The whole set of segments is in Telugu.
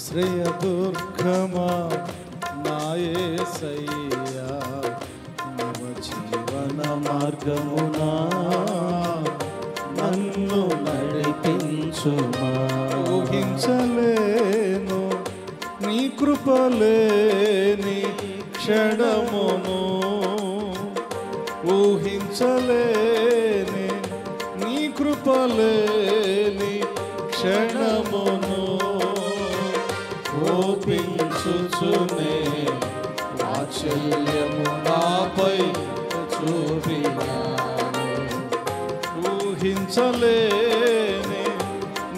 ఆశ్రయదుర్గమా నా యేసయ్యా, నవ జీవన మార్గమునా నన్ను నడిపించుమా. ఊహించలేను నీ కృపలేని క్షణమును, ఊహించలేని నీ కృపలేని క్షణమును, కోపించుచునే వాత్సల్యము నాపై చూపినావు. ఊహించలేని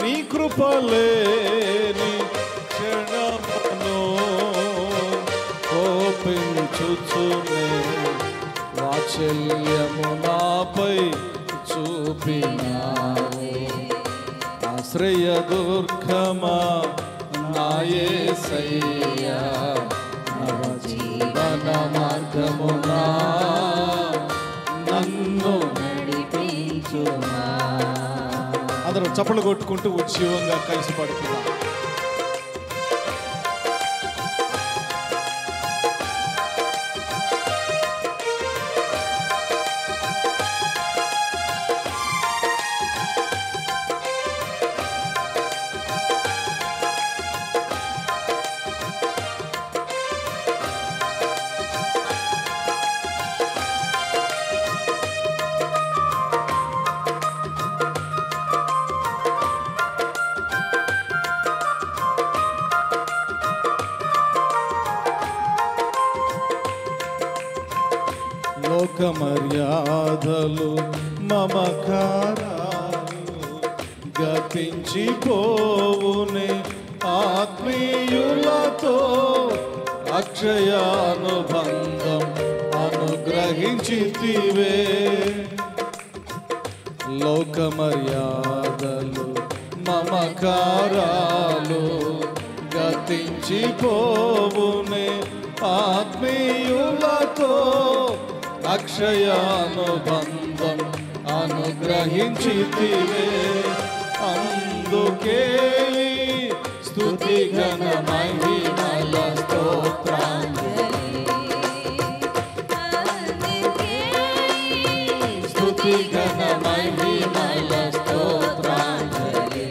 నీ కృపలేని క్షణమును, కోపించుచునే వాత్సల్యము నాపై చూపినావు. ఆశ్రయదుర్గమా నా యేసయ్యా, నవ జీవన మార్గమునా నన్ను నడిపించుమా. అందరూ చప్పలు కొట్టుకుంటూ ఉజ్జీవంగా కలిసి పడుతున్నాం. లోక మర్యాదలు మమకారాలు గతించిపోవునే, ఆత్మీయులతో అక్షయానుబంధం అనుగ్రహించితివే. లోక మర్యాదలు మమకారాలు గతించిపోవునే, ఆత్మీయులతో అక్షయానుబంధం అనుగ్రహించితివే. అందుకే స్తుతి ఘన మహిమల స్తోత్రాంజలి, స్తుతి ఘన మహిమల స్తోత్రాంజలి.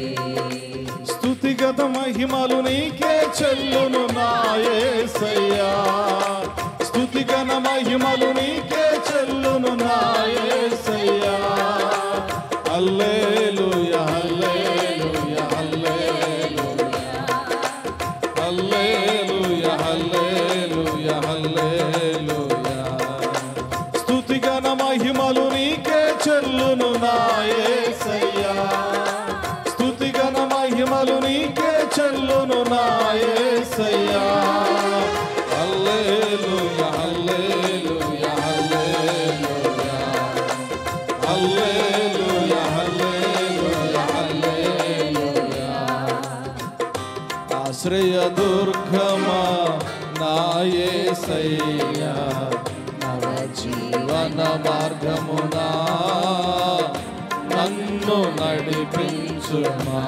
స్తుతిగత మహిమలు నీకే చెల్లును నా యేసయ్యా, స్తుతిగణ మహిమలు నీకే చెల్లును నా యేసయ్యా. హల్లెలూయా హల్లెలూయా హల్లెలూయా హల్లెలూయా హల్లెలూయా. స్తుతిగణ మహిమలు నీకే చెల్లును నా యేసయ్యా, స్తుతిగణ మహిమలు నీకే చెల్లును నా యేసయ్యా. హల్లెలూయా హల్లెలూయా హల్లెలూయా హల్లెలూయా హల్లెలూయా హల్లెలూయా. ఆశ్రయదుర్గమా నా యేసయ్యా, నవ జీవన మార్గమునా నన్ను నడిపించుమా.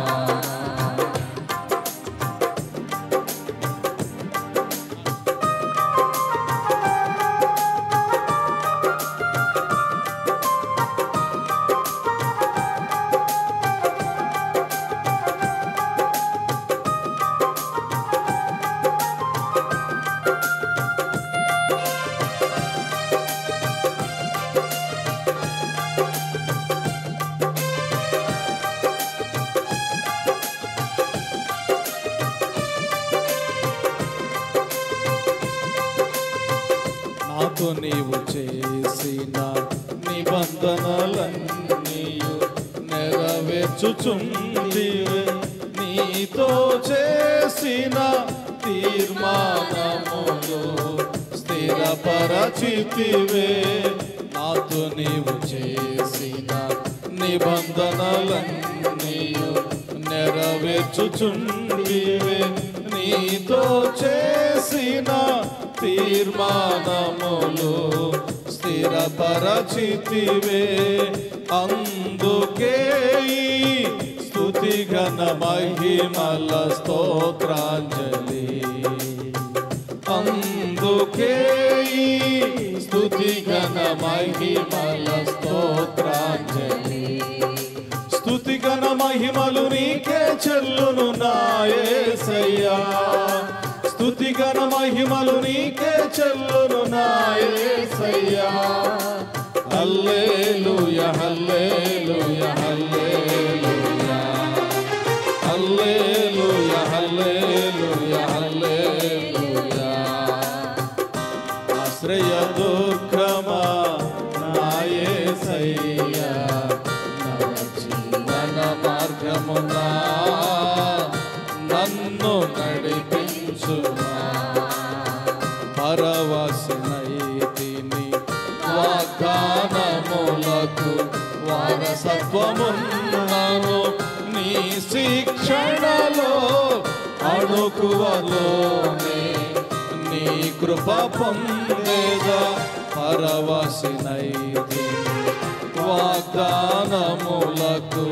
నాతో నీవు చేసిన నిబంధనలన్నీయు నెరవేర్చుచుంటివే, నీతో చేసిన తీర్మానములు స్థిరపరచితివే. నాతో నీవు చేసిన నిబంధనలన్నీయు నెరవేర్చుచుంటివే, నీతో చేసిన తీర్మానములు స్థిరపరచితివే. అందుకే స్తుతి ఘన మహిమల స్తోత్రాంజలి. అందుకే ఈ స్తుతి ఘన మహిమల స్తోత్రాంజలి. స్తుతి ఘన మహిమలు నీకే చెల్లును నా యేసయ్యా. స్తుతి ఘన మహిమలు నీకే చెల్లును నా యేసయ్యా. హల్లెలూయా హల్లెలూయా హల్లెలూయా హల్లెలూయా హల్లెలూయా హల్లెలూయా. ఆశ్రయ దుర్గమా నా యేసయ్యా. నవ జీవన మార్గమునా నన్ను నడిపించుమా. పరవశనైతిని వాగ్దానములకు వారసత్వమున్నాను. నీ శిక్షణలో అణుకువలోనే నీ కృప పొందేదా. పరవశనైతిని వాగ్దానములకు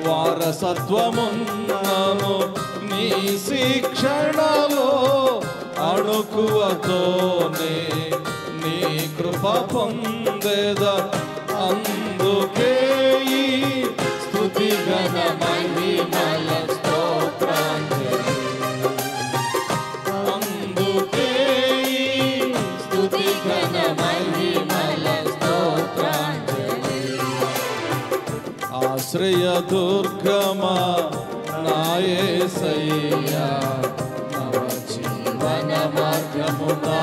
వారసత్వమున్నాను. నీ శిక్షణలో అణుకువతోనే నీ కృప పొందేదా. అందుకే ఈ స్తుతి ఘన మహిమల స్తోత్రాంజలి. అందుకే ఈ స్తుతి ఘన మహిమల స్తోత్రాంజలి. ఆశ్రయ దుర్గమా నా యేసయ్యా. నవ జీవన మార్గమునా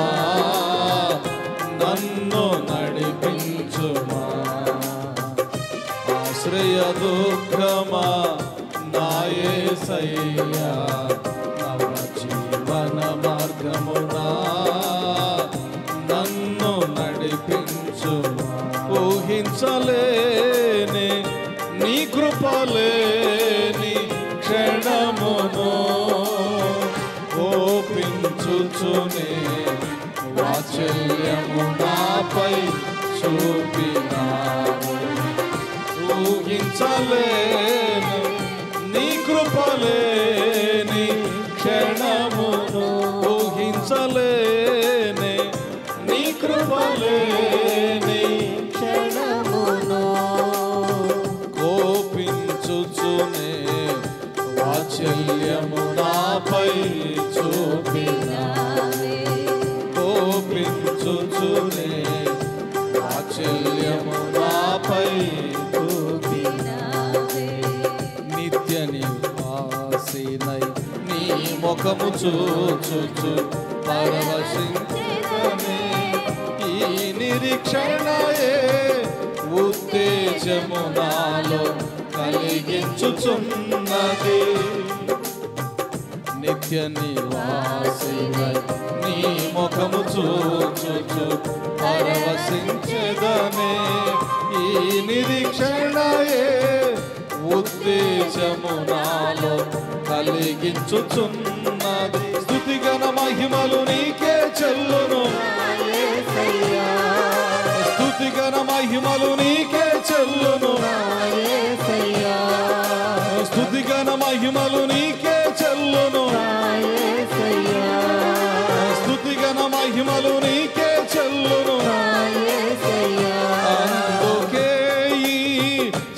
నన్ను నడిపించుమా. ఆశ్రయ దుర్గమా నా యేసయ్యా. నవ జీవన మార్గమునా నన్ను నడిపించుమా. ఊహించలేని నీ కృపలేని క్షణమును ఓపించుచునే వాత్సల్యము నాపై చూపినావు. ఊహించలేను నీ కృపలేని క్షణమును. ఊహించలేని నీ కృపలేని క్షణమును కోపించుచునే వాత్సల్యము నాపై చూపినావే. కోపించుచునే వాత్సల్యము నాపై చూపినావే. నిత్య నివాసినై నీ ముఖము చూచుచు పరవశించెదనే. ఈ నిరీక్షణయే ఉత్తేజము నాలో కలిగించుచున్నది. నిత్య నివాసినై నీ ముఖము చూచుచు పరవశించెదనే. ఈ నిరీక్షణయే ఉత్తేజము నాలో కలిగించుచున్నది. స్తుతి ఘన మహిమలు నీకే చెల్లును. స్తుతి ఘన మహిమలు నీకే చెల్లును. స్తుతి ఘన మహిమలు నీకే చెల్లును. స్తుతి ఘన మహిమలు నీకే చెల్లును. అందుకే ఈ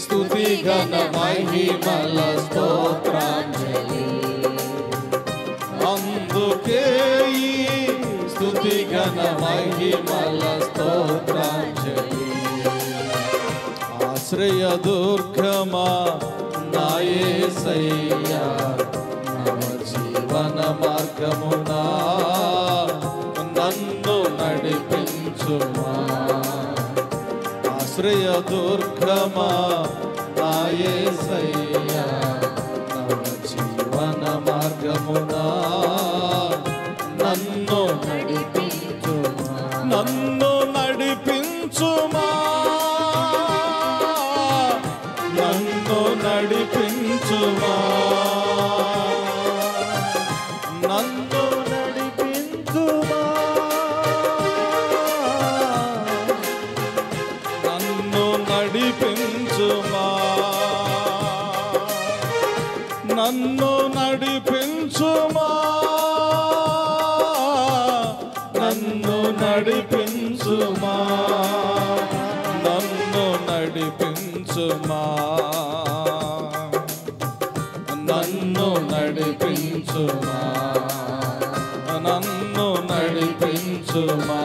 స్తుతి ఘన మహిమల స్తోత్రాంజలి. అందుకే ఈ స్తుతి ఘన మహిమల స్తోత్రాంజలి. ఆశ్రయ దుర్గమా నా యేసయ్యా. నవ జీవన మార్గమునా నన్ను నడిపించుమా. ఆశ్రయ దుర్గమా నా యేసయ్యా. నవ జీవన మార్గమునా నన్ను నడిపించుమా. నన్ను నడిపించుమా. నన్ను నడిపించుమా. నన్ను నడిపించుమా. నన్ను నడిపించుమా. నన్ను నడిపించుమా, నన్ను నడిపించుమా, నన్ను నడిపించుమా, నన్ను నడిపించుమా, నన్ను నడిపించుమా,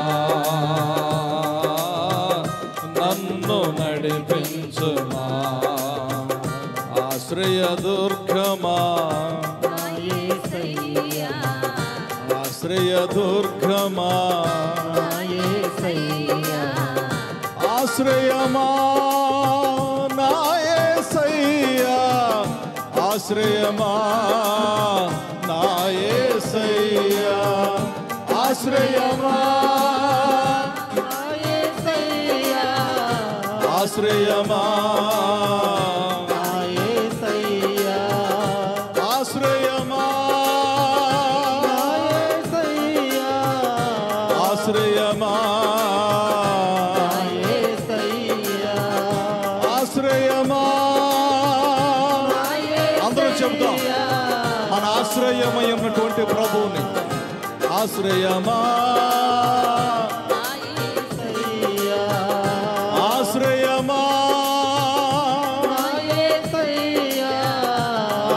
నన్ను నడిపించుమా. ఆశ్రయ దుర్గమా, ఆశ్రయ దుర్గమా, ఆశ్రయమా నా యేసయ్యా, ఆశ్రయమా నా యేసయ్యా, ఆశ్రయమా నా యేసయ్యా, ఆశ్రయమా నా యేసయ్యా, ఆశ్రయమా నా యేసయ్యా, ఆశ్రయమా నా యేసయ్యా, ఆశ్రయమా. అందరూ చెప్తాం మన ఆశ్రయమై ఉన్నటువంటి ప్రభువుని. ఆశ్రయమా ఆశ్రయమా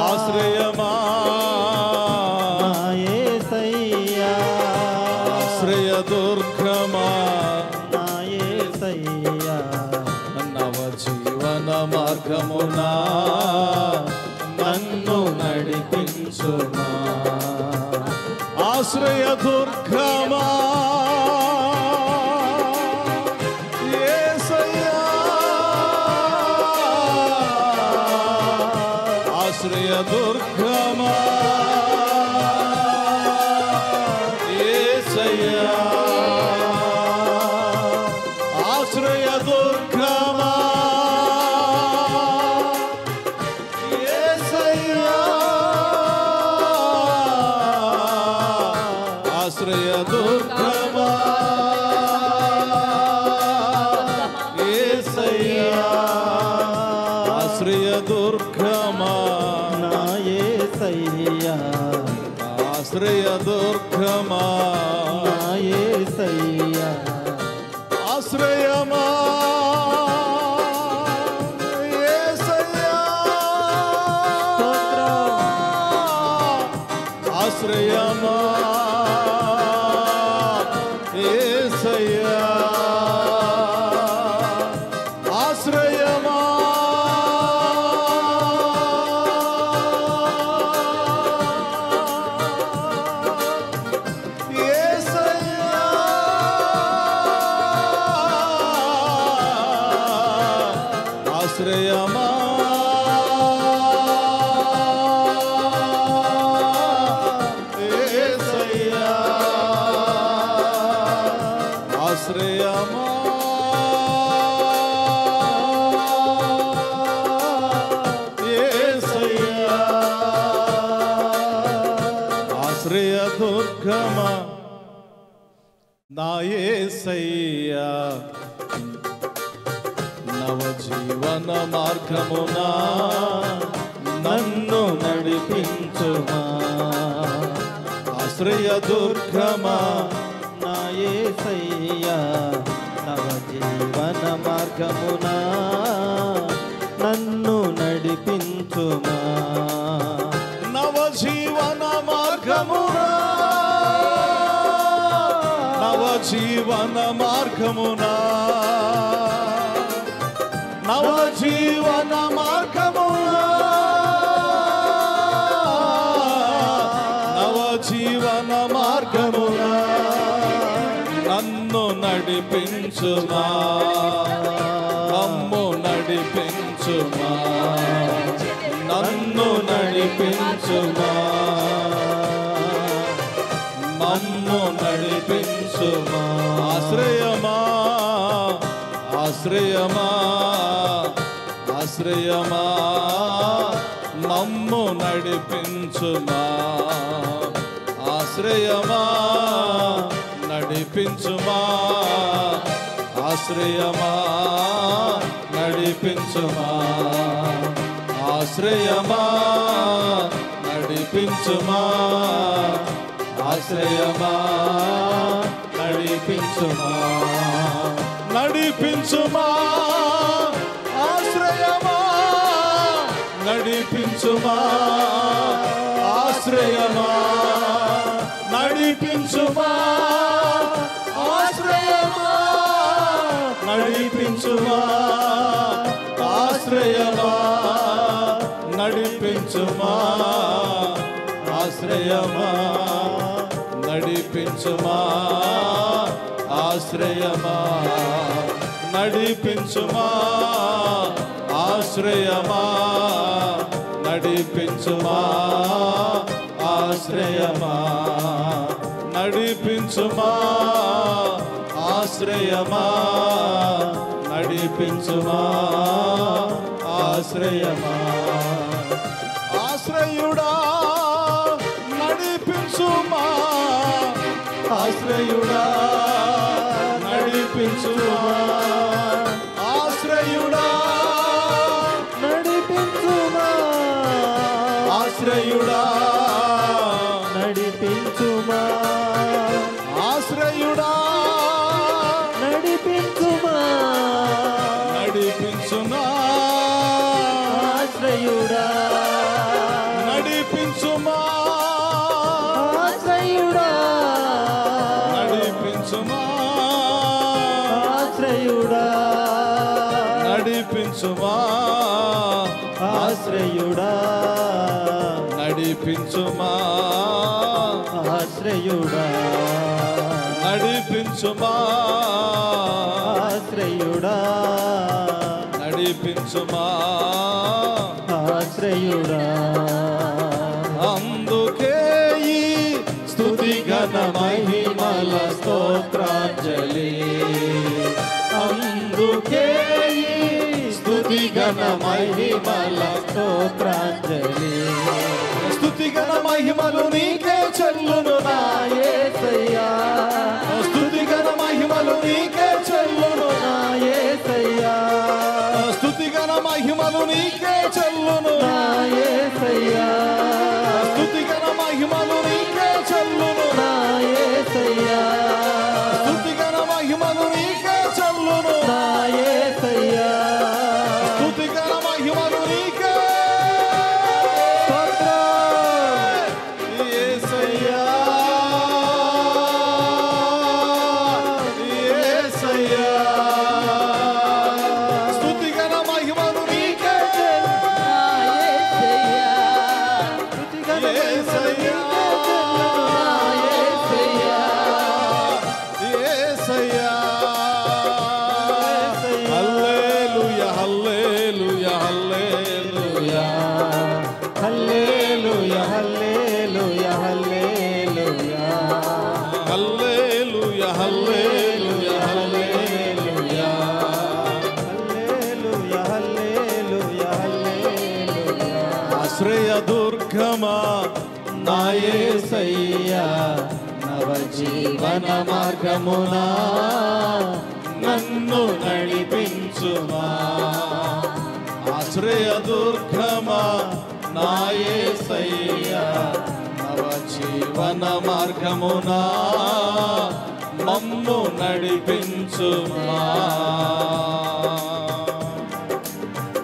ఆశ్రయమా ఆశ్రయ దుర్గమా, నవ జీవన మార్గమునా నన్ను నడిపించుమా. ఆశ్రయ దుర్గమా యేసయ్యా, ఆశ్రయ దుర్గమా యేసయ్యా, ఆశ్రయ దుర్గమా యేసయ్యా, ఆశ్రయ దుర్గమా యేసయ్యా, ఆశ్రయ దుర్గమా నా యేసయ్యా, ఆశ్రయ దుర్గమా నా యేసయ్యా, ఆశ్రయమా యేసయ్యా, ఆశ్రయమా యేసయ్యా, ఆశ్రయమా యేసయ్యా, ఆశ్రయమా యేసయ్యా, ఆశ్రయమా యేసయ్యా, ఆశ్రయ దుర్గమా నా యేసయ్యా, నవ జీవన మార్గమునా నన్ను నడిపించుమా. ఆశ్రయ దుర్గమా నా యేసయ్యా, నవ జీవన మార్గమునా నన్ను నడిపించుమా. నవ జీవన మార్గమునా, నవ జీవన మార్గమునా, నవ జీవన మార్గమునా, నవ జీవన మార్గమునా నన్ను నడిపించుమా, నన్ను నడిపించుమా, నన్ను నడిపించుమా, నన్ను నడిపించుమా. ఆశ్రయమా ఆశ్రయమా ఆశ్రయమా, నన్ను నడిపించుమా. ఆశ్రయమా నడిపించుమా, ఆశ్రయమా నడిపించుమా, ఆశ్రయమా నడిపించుమా, ఆశ్రయమా నడిపించుమా, నడిపించుమా, ఆశ్రయమా నడిపించుమా, ఆశ్రయమా నడిపించుమా, ఆశ్రయమా నడిపించుమా, ఆశ్రయమా నడిపించుమా, ఆశ్రయమా నడిపించుమా, ఆశ్రయమా నడిపించుమా, ఆశ్రయమా నడిపించుమా, ఆశ్రయమా నడిపించుమా, ఆశ్రయమా నడిపించుమా, ఆశ్రయమా. ఆశ్రయుడా నడిపించుమా, ఆశ్రయుడా నడిపించుమా, ఆశ్రయుడా నడిపించుమా, ఆశ్రయుడా నడిపించుమా, ఆశ్రయుడా నడిపించుమా, నడిపించుమా, ఆశ్రయుడా నడిపించుమా, ఆశ్రయుడా నడిపించుమా, ఆశ్రయుడా నడిపించుమా, ఆశ్రయుడా నడిపించుమా, ఆశ్రయుడా నడిపించుమా, ఆశ్రయుడా నడిపించుమా, ఆశ్రయుడా. అందుకే ఈ స్తుతి ఘన మహిమల స్తోత్రాంజలి, అందుకే ఈ స్తుతి ఘన మహిమల స్తోత్రాంజలి, స్తుతి ఘన మహిమలు నీకే చెల్లును నా యేసయ్యా, స్తుతి ఘన మహిమలు నీకే చెల్లును నా యేసయ్యా, స్తుతి ఘన మహిమలు నీకే చెల్లును నా యేసయ్యా, స్తుతి ఘన మహిమలు నీకే చెల్లును నా యేసయ్యా, స్తుతి ఘన మహిమలు నీకే చెల్లును నా యేసయ్యా, స్తుతి ఘన మహిమలు నీకే. యేసయ్యా యేసయ్యా, స్తుతి ఘన మహిమలు నీకే. యేసయ్యా హల్లెలూయా హల్లెలూయా హల్లెలూయా హల్లెలూయా, హల్లెలూయా, హల్లెలూయా, హల్లెలూయా హల్లెలూయా హల్లెలూయా. హల్లెలూయా, హల్లెలూయా, హల్లెలూయా. ఆశ్రయ దుర్గమా నా యేసయ్యా, నవజీవన మార్గమునా నన్ను నడిపించుమా. ఆశ్రయ దుర్గమా నా యేసయ్యా, నవజీవన మార్గమునా మమ్ము నడిపించుమా.